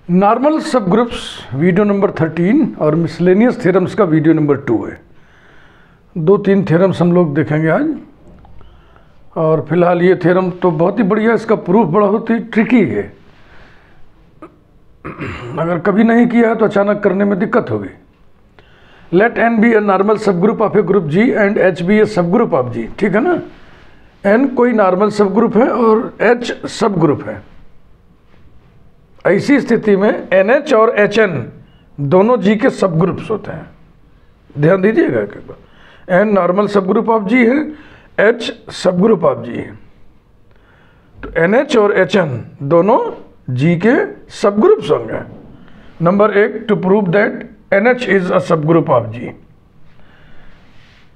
Normal सब groups video number 13 और miscellaneous theorems का वीडियो नंबर 2 है। 2-3 थ्योरम्स हम लोग देखेंगे आज। और फिलहाल ये थ्योरम तो बहुत ही बढ़िया, इसका प्रूफ बहुत ही ट्रिकी है। अगर कभी नहीं किया है तो अचानक करने में दिक्कत होगी। Let N be a normal subgroup of a group G and H be a subgroup of जी। ठीक है ना, एन कोई नॉर्मल सब ग्रुप है और एच सब ग्रुप है। ऐसी स्थिति में एन एच और एच एन दोनों जी के सब ग्रुप्स होते हैं। ध्यान दीजिएगा एक बार, N normal subgroup of G है, H subgroup of G है। तो एन एच और एच एन दोनों जी के सब ग्रुप्स होंगे। Number 1, to prove that N H is a subgroup of G.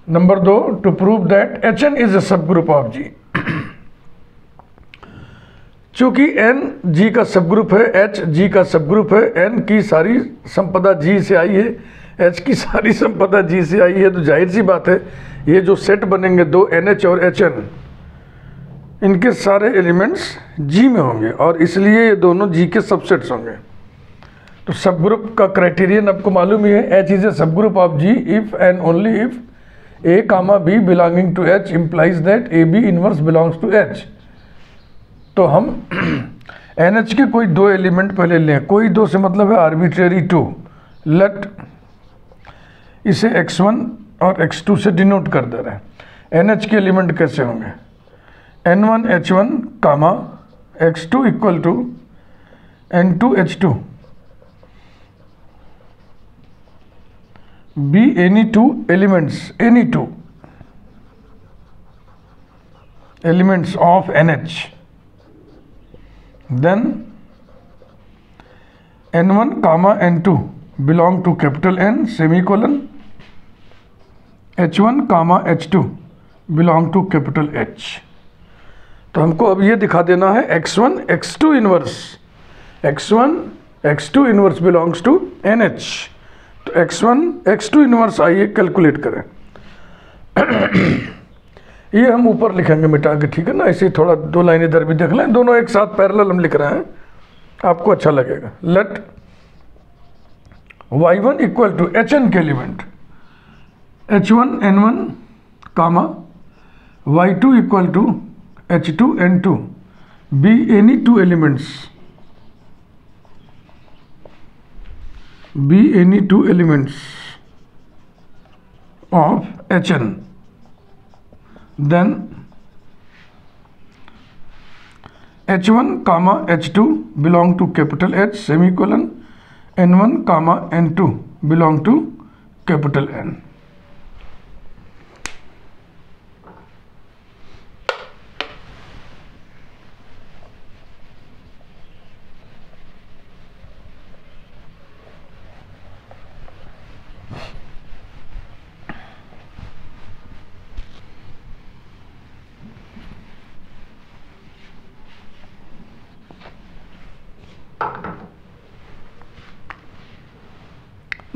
Number 2, to prove that H N is a subgroup of जी। चूंकि n जी का सब group है, h जी का सब group है, n की सारी संपदा g से आई है, h की सारी संपदा g से आई है, तो जाहिर सी बात है ये जो सेट बनेंगे दो NH और HN, इनके सारे एलिमेंट्स g में होंगे और इसलिए ये दोनों g के सबसेट्स होंगे। तो सब ग्रुप का क्राइटेरियन आपको मालूम ही है, h is a subgroup of g if and only if a, b belonging to h implies that AB inverse belongs to h। तो हम NH के कोई दो एलिमेंट पहले लें, कोई दो से मतलब है आर्बिट्रेरी 2। लेट इसे x1 और x2 से डिनोट कर दे रहे हैं। NH के एलिमेंट कैसे होंगे? N1 H1 comma x2 equal to N2 H2 be any two elements of NH। then n1 comma n2 belong to capital N semicolon h1 comma h2 belong to capital H। तो हमको अब ये दिखा देना है x1 x2 inverse belongs to NH। तो x1 x2 inverse आइए calculate करें। ये हम ऊपर लिखेंगे मिटा के, ठीक है ना। ऐसे थोड़ा दो लाइन इधर भी देख लें, दोनों एक साथ पैरेलल हम लिख रहे हैं, आपको अच्छा लगेगा। Let y1 equal to HN के element h1 n1 comma y2 equal to h2 n2 be any two elements of HN। then h1 comma h2 belong to capital H semicolon n1 comma n2 belong to capital N।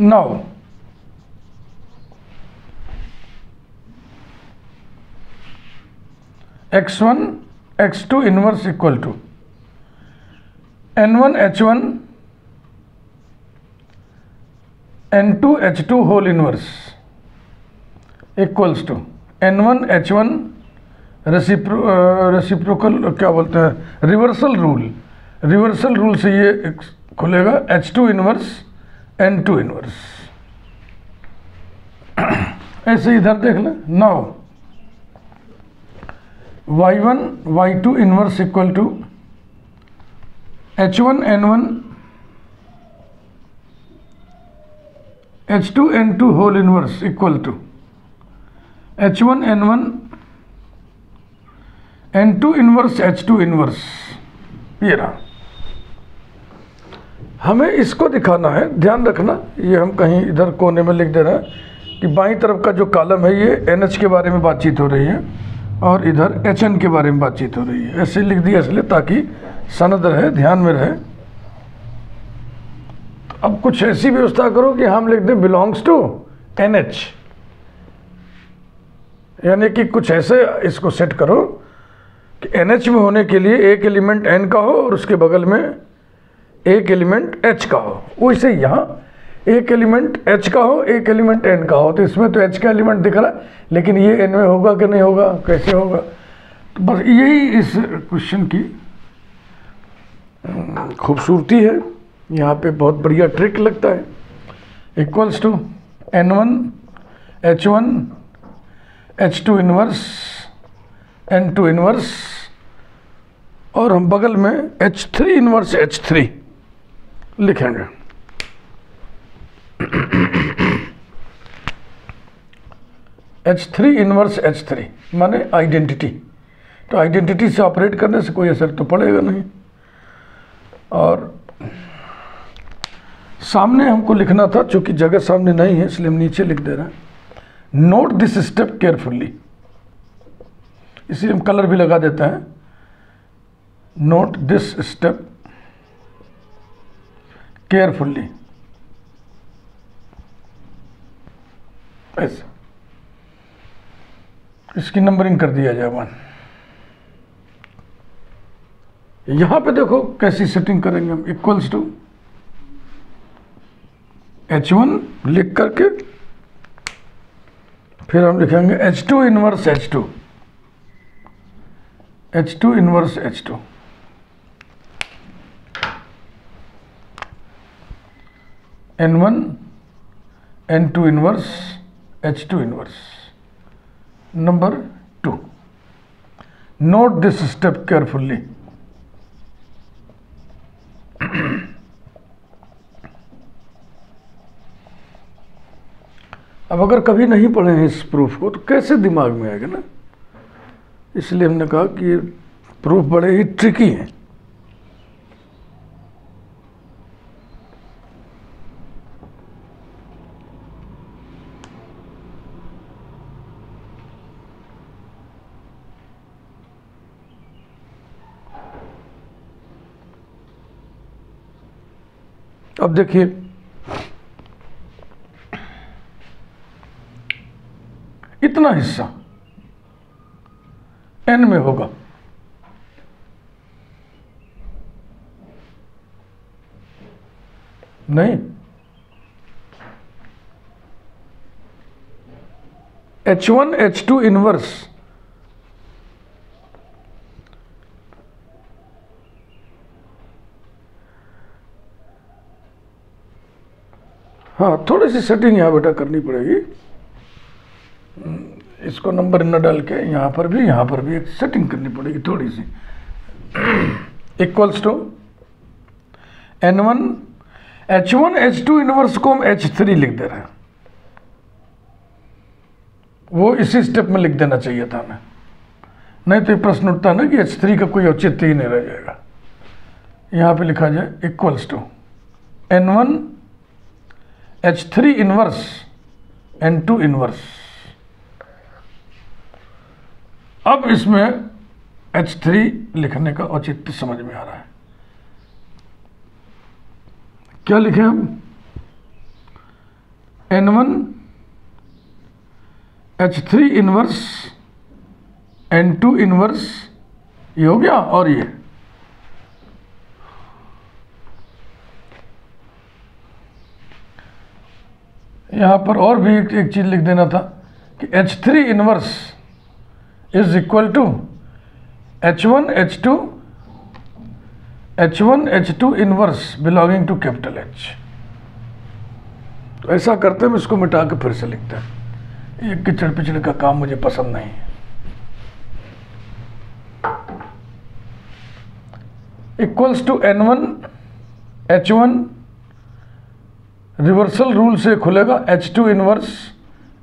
Now x1 x2 inverse equal to n1 h1 n2 h2 whole inverse equals to n1 h1 reciprocal क्या बोलते हैं, reversal rule से ये खुलेगा h2 inverse N2 inverse. ऐसे इधर देख लें। Now y1 y2 inverse equal to h1 n1 h2 n2 whole inverse equal to h1 n1 n2 inverse h2 inverse. ये रहा। हमें इसको दिखाना है, ध्यान रखना, ये हम कहीं इधर कोने में लिख दे रहे हैं कि बाईं तरफ का जो कॉलम है ये NH के बारे में बातचीत हो रही है और इधर HN के बारे में बातचीत हो रही है। ऐसे लिख दिया इसलिए ताकि सनद रहे, ध्यान में रहे। तो अब कुछ ऐसी व्यवस्था करो कि हम लिख दें बिलोंग्स टू NH, यानी कि कुछ ऐसे इसको सेट करो कि NH में होने के लिए एक एलिमेंट N का हो और उसके बगल में एक एलिमेंट H का हो, वैसे यहाँ एक एलिमेंट H का हो, एक एलिमेंट N का हो। तो इसमें तो H का एलिमेंट दिख रहा है, लेकिन ये N में होगा कि नहीं होगा, कैसे होगा? तो बस यही इस क्वेश्चन की खूबसूरती है। यहाँ पे बहुत बढ़िया ट्रिक लगता है। Equals to N1 H1 H2 inverse N2 inverse, और हम बगल में H3 इनवर्स H3 लिखेंगे। H3 इनवर्स H3 माने आइडेंटिटी। तो आइडेंटिटी से ऑपरेट करने से कोई असर तो पड़ेगा नहीं। और सामने हमको लिखना था, चूंकि जगह सामने नहीं है इसलिए हम नीचे लिख दे रहे हैं। नोट दिस स्टेप केयरफुली, इसलिए हम कलर भी लगा देते हैं। नोट दिस स्टेप केयरफुली, ऐसे इसकी नंबरिंग कर दिया जाए 1। यहां पे देखो कैसी सेटिंग करेंगे हम। इक्वल्स टू H1 लिख करके फिर हम लिखेंगे H2 inverse H2, H2 inverse H2, N1 N2 inverse H2 inverse. Number 2, note this step carefully. अब अगर कभी नहीं पढ़े हैं इस प्रूफ को तो कैसे दिमाग में आएगा ना, इसलिए हमने कहा कि ये प्रूफ बड़े ही ट्रिकी हैं। अब देखिए, इतना हिस्सा N में होगा, नहीं H1 H2 इनवर्स, हाँ थोड़ी सी सेटिंग यहाँ बेटा करनी पड़ेगी। इसको नंबर न डाल के यहाँ पर भी एक सेटिंग करनी पड़ेगी थोड़ी सी। Equals to N1 H1 H2 inverse को हम H3 लिख दे रहे हैं। वो इसी स्टेप में लिख देना चाहिए था हमें, नहीं तो ये प्रश्न उठता ना कि H3 का कोई औचित्य ही नहीं रह जाएगा। यहाँ पे लिखा जाए equals to N1 H3 inverse N2 inverse. अब इसमें H3 लिखने का औचित्य समझ में आ रहा है। क्या लिखें हम? N1 H3 inverse N2 inverse, ये हो गया। और ये यहां पर और भी एक चीज लिख देना था कि H3 inverse is equal to H1 H2 inverse belonging to capital H। तो ऐसा करते हम इसको मिटा के फिर से लिखते हैं। ये किचड़ पिचड़ का काम मुझे पसंद नहीं है। Equals to N1 H1, reversal rule से खुलेगा H2 inverse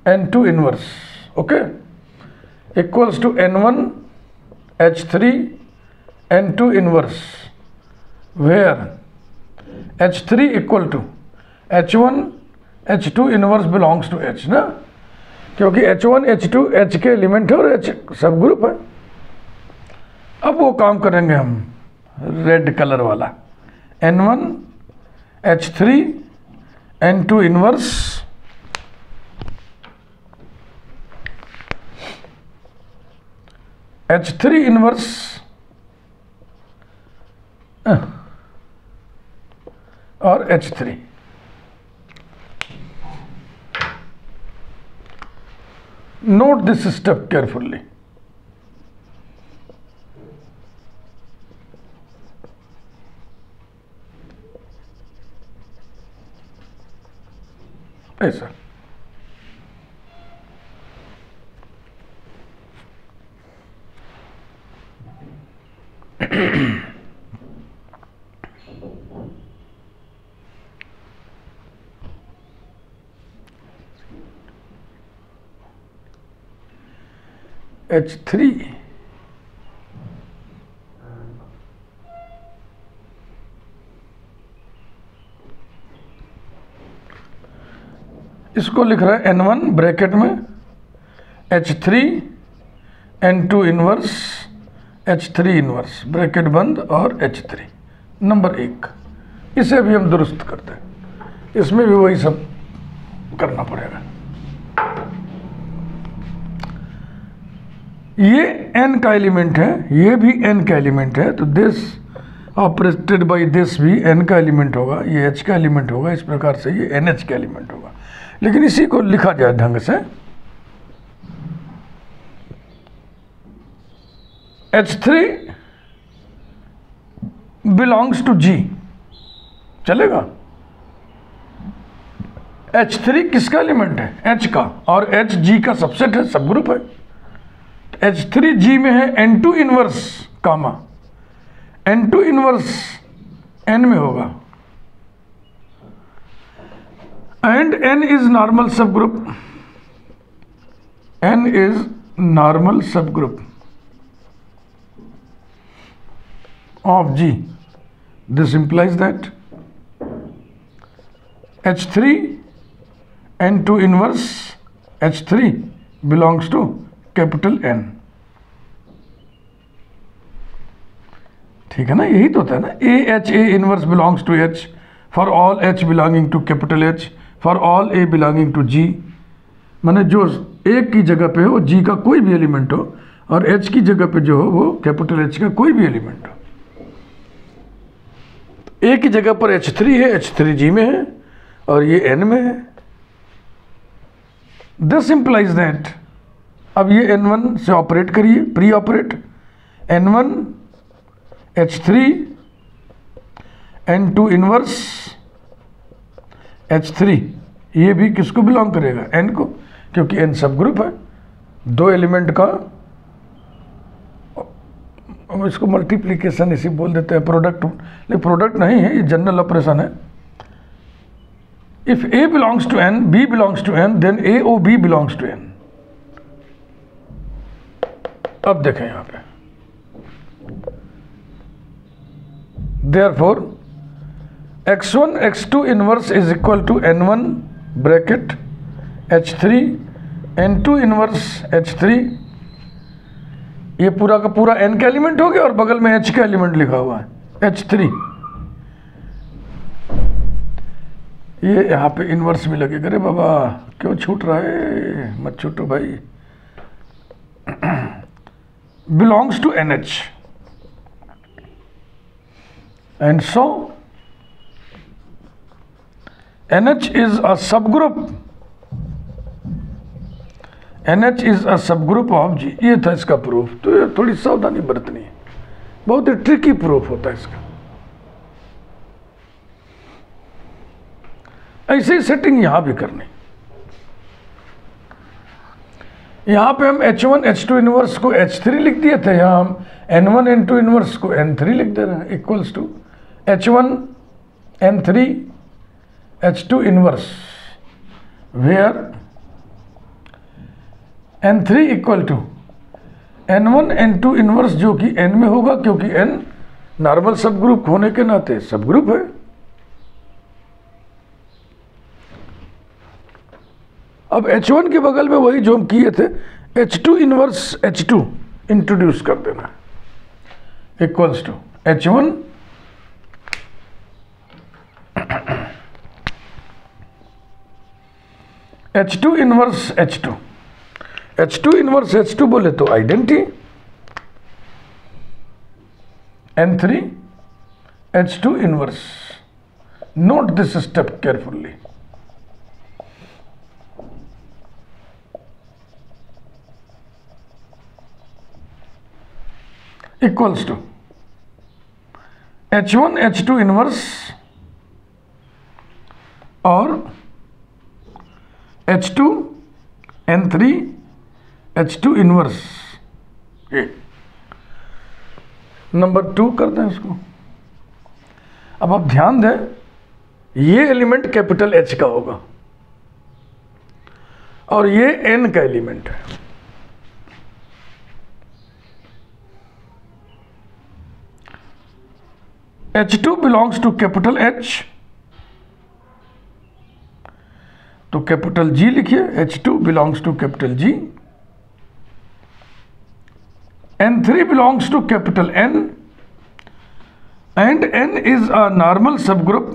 N2 inverse, okay. Equals to N1 H3 N2 inverse, where H3 equal to H1 H2 inverse belongs to H ना, क्योंकि H1 H2 H के एलिमेंट है और H सब group है। अब वो काम करेंगे हम रेड कलर वाला। N1 H3 N2 inverse H3 inverse और H3। Note this step carefully. ऐसा H3 इसको लिख रहा है N1 ब्रैकेट में H3 N2 inverse H3 inverse bracket बंद और H3 नंबर 1। इसे भी हम दुरुस्त करते हैं, इसमें भी वही सब करना पड़ेगा। ये n का एलिमेंट है, ये भी n का एलिमेंट है, तो दिस ऑपरेटेड बाय दिस भी n का एलिमेंट होगा, ये h का एलिमेंट होगा, इस प्रकार से ये nh का एलिमेंट होगा। लेकिन इसी को लिखा जाए ढंग से, H3 बिलोंग्स टू G, चलेगा? H3 किसका एलिमेंट है? H का, और H G का सबसेट है, सब ग्रुप है। H3 G में है N2 इनवर्स कामा, N2 इनवर्स N में होगा, and N is normal subgroup, N is normal subgroup of G. This implies that H3 N2 inverse H3 belongs to capital N। ठीक है ना, यही तो होता है ना, AH A inverse belongs to H for all H belonging to capital H for all A belonging to G। माने जो एक की जगह पे हो G का कोई भी एलिमेंट हो और H की जगह पे जो हो वो कैपिटल H का कोई भी एलिमेंट हो। A की जगह पर H3 है, H3 G में है और ये N में है। दिस implies that, अब ये N1 से ऑपरेट करिए, pre operate, N1 H3 N2 inverse H3, ये भी किसको बिलोंग करेगा? N को, क्योंकि N सब ग्रुप है, दो एलिमेंट का, इसको मल्टीप्लिकेशन इसी बोल देते हैं, प्रोडक्ट, लेकिन प्रोडक्ट नहीं है, ये जनरल ऑपरेशन है। If A belongs to N, B belongs to N, then A O B belongs to N। अब देखें यहां पे, therefore x1 x2 inverse is equal to N1 bracket H3 N2 inverse H3, ये पूरा का पूरा N का एलिमेंट हो गया और बगल में H का एलिमेंट लिखा हुआ है H3। ये यहाँ पे इनवर्स भी लगेगा। अरे बाबा क्यों छूट रहा है, मत छूटो भाई। Belongs to NH and so NH is a subgroup, NH is a subgroup of G। ये था इसका प्रूफ। तो ये थोड़ी सावधानी बरतनी है, बहुत ही ट्रिकी प्रूफ होता है इसका। ऐसे ही सेटिंग यहां भी करनी। यहां पे हम H1 H2 इनवर्स को H3 लिख दिए थे, यहां हम N1 N2 इनवर्स को N3 लिख दे रहे हैं, equals to H1 N3 H2 inverse, where N3 equal to N1 N2 inverse, जो कि N में होगा क्योंकि N नॉर्मल सब ग्रुप होने के नाते सब ग्रुप है। अब H1 के बगल में वही जो हम किए थे, H2 इनवर्स H2 इंट्रोड्यूस कर देना, equals to H1 H2 inverse H2, H2 inverse H2 बोले तो identity, N3 H2 inverse Note this step carefully. Equals to H1 H2 inverse or H2 N3 H2 inverse. ये number 2 कर दें इसको। अब आप ध्यान दें, ये एलिमेंट कैपिटल H का होगा और ये N का एलिमेंट है। H2 belongs to capital H, तो कैपिटल G लिखिए। H2 belongs to capital G। N3 belongs to capital N and N is a normal subgroup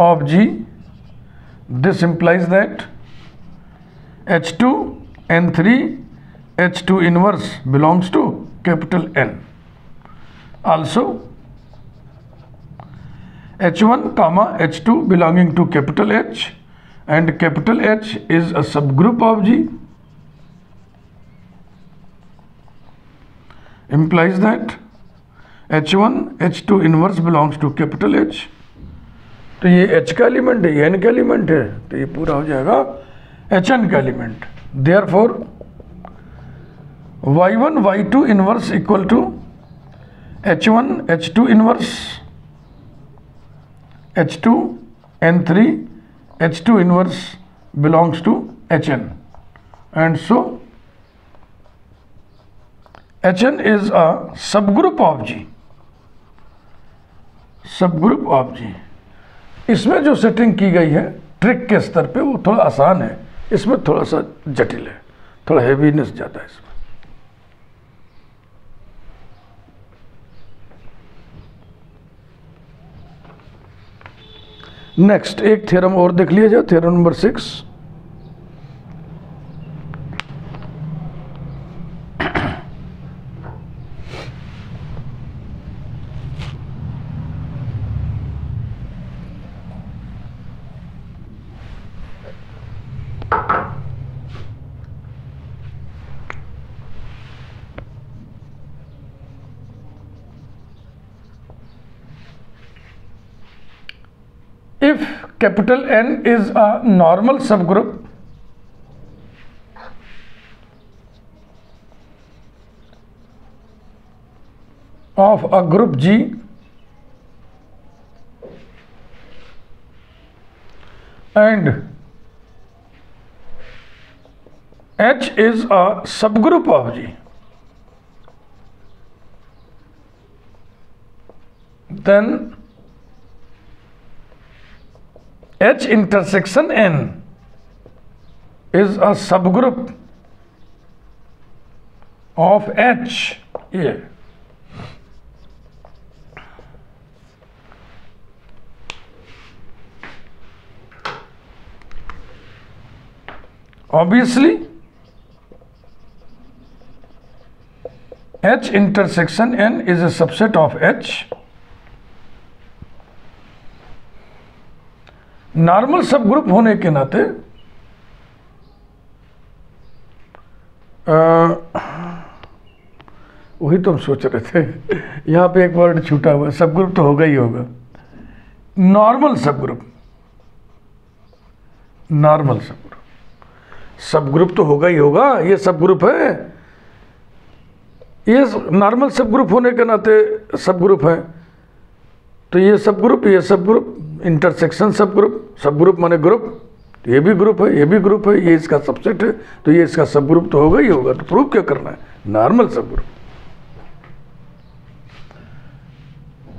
of G. This implies that H2 N3 H2 inverse belongs to capital N. Also H1 comma H2 belonging to capital H and capital H is a subgroup of G, implies that H1 H2 inverse belongs to capital H। तो ये H का element है, ये N का element है, तो ये पूरा हो जाएगा HN का element. Therefore Y1 Y2 inverse equal to H1 H2 inverse H2 N3 H2 inverse belongs to HN, and so HN is a subgroup of G, subgroup of G। इसमें जो सेटिंग की गई है ट्रिक के स्तर पे वो थोड़ा आसान है, इसमें थोड़ा सा जटिल है, थोड़ा हेवीनेस ज़्यादा है इसमें। नेक्स्ट एक थ्योरम और देख लिया जाए, theorem number 6। If capital N is a normal subgroup of a group G and H is a subgroup of G, then H intersection N is a subgroup of H। ये obviously H intersection N is a subset of H। Normal सब group होने के नाते वही तो हम सोच रहे थे, यहाँ पे एक वर्ड छूटा हुआ, सब ग्रुप तो होगा ही होगा। नॉर्मल सब ग्रुप, नॉर्मल सब ग्रुप तो होगा ही होगा, ये सब ग्रुप है, ये नॉर्मल सब ग्रुप होने के नाते सब ग्रुप है। तो ये सब ग्रुप इंटरसेक्शन सब ग्रुप माने ग्रुप, ये भी ग्रुप है, ये भी ग्रुप है, ये इसका सबसेट है, तो ये इसका सब ग्रुप तो होगा ही होगा। तो प्रूव क्या करना है, नॉर्मल सब group.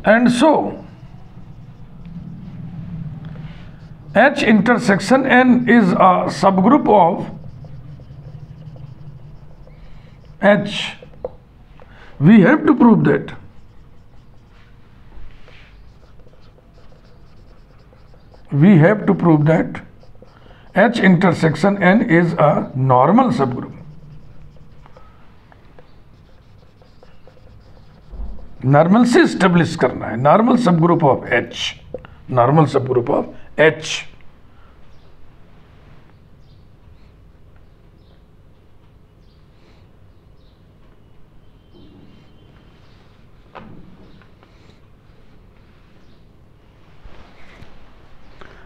And so H intersection N is a subgroup of H। We have to prove that H intersection N is a normal subgroup normal से स्टेब्लिश करना है, normal subgroup of H, normal subgroup of H.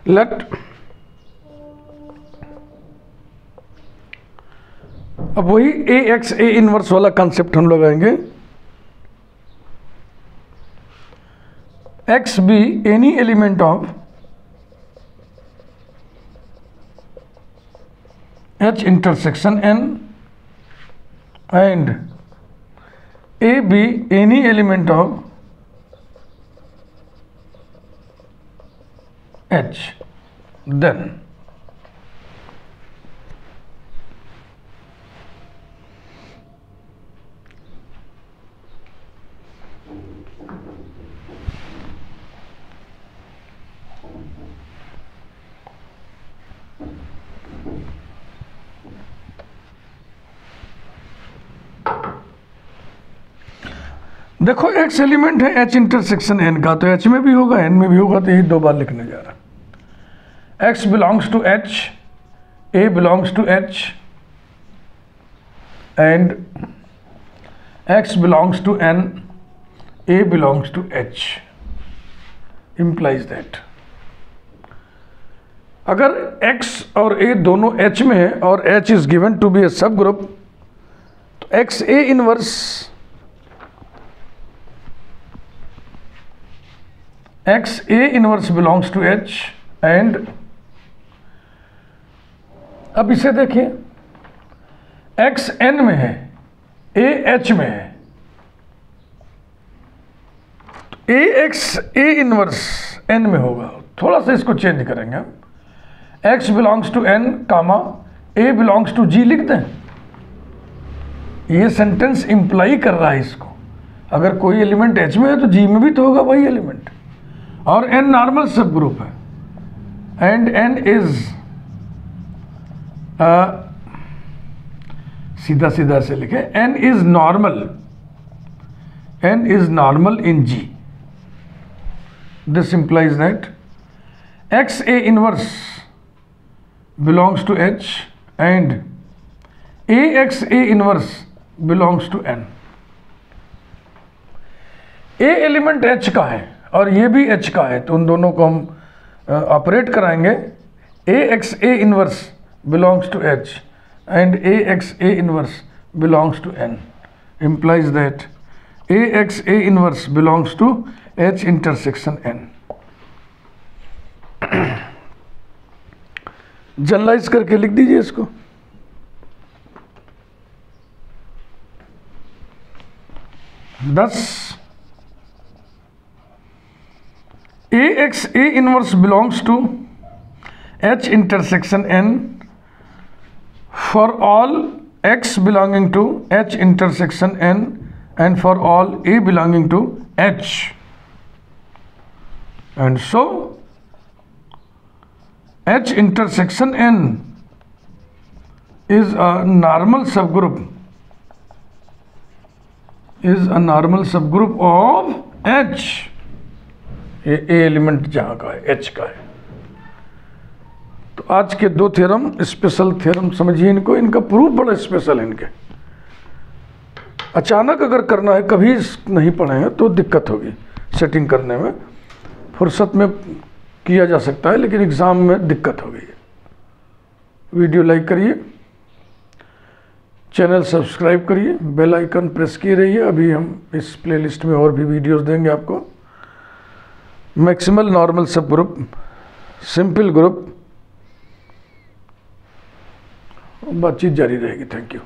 Let अब वही A x A inverse वाला concept हम लगाएंगे। X be any element of H intersection N and A be any element of H, then देखो X element है H intersection N का, तो H में भी होगा एन में भी होगा, तो यही दो बार लिखने जा रहा है। X belongs to H, A belongs to H, and X belongs to N, A belongs to H, implies that अगर X और A दोनों H में है और H is given to be a subgroup, तो X A inverse X A inverse belongs to H and अब इसे देखिए, एक्स एन में है, ए एच में है, तो a x A inverse N में होगा। थोड़ा सा इसको चेंज करेंगे हम, x belongs to N comma a belongs to G लिख दें। ये सेंटेंस इंप्लाई कर रहा है इसको, अगर कोई एलिमेंट एच में है तो जी में भी तो होगा वही एलिमेंट, और एन नॉर्मल सब ग्रुप है एंड एन इज सीधा सीधा से लिखे, n is normal in G. This implies that x A inverse belongs to H and AX A inverse belongs to N. A element H का है और ये भी H का है, तो उन दोनों को हम ऑपरेट कराएंगे। AX A inverse belongs to H and AX A inverse belongs to N, implies that AX A inverse belongs to H intersection N. Generalise करके लिख दीजिए इसको। thus AX A inverse belongs to H intersection N for all X belonging to H intersection N and for all A belonging to H, and so H intersection N is a normal subgroup of H। ये A element जहाँ का है H का है। तो आज के दो थ्योरम स्पेशल थ्योरम समझिए इनको, इनका प्रूफ बड़ा स्पेशल है इनके। अचानक अगर करना है, कभी नहीं पढ़े हैं तो दिक्कत होगी सेटिंग करने में। फुर्सत में किया जा सकता है लेकिन एग्ज़ाम में दिक्कत होगी। वीडियो लाइक करिए, चैनल सब्सक्राइब करिए, बेल आइकन प्रेस किए रहिए। अभी हम इस प्लेलिस्ट में और भी वीडियोस देंगे आपको। मैक्सिमल नॉर्मल सब ग्रुप, सिंपल ग्रुप, बातचीत जारी रहेगी। Thank you.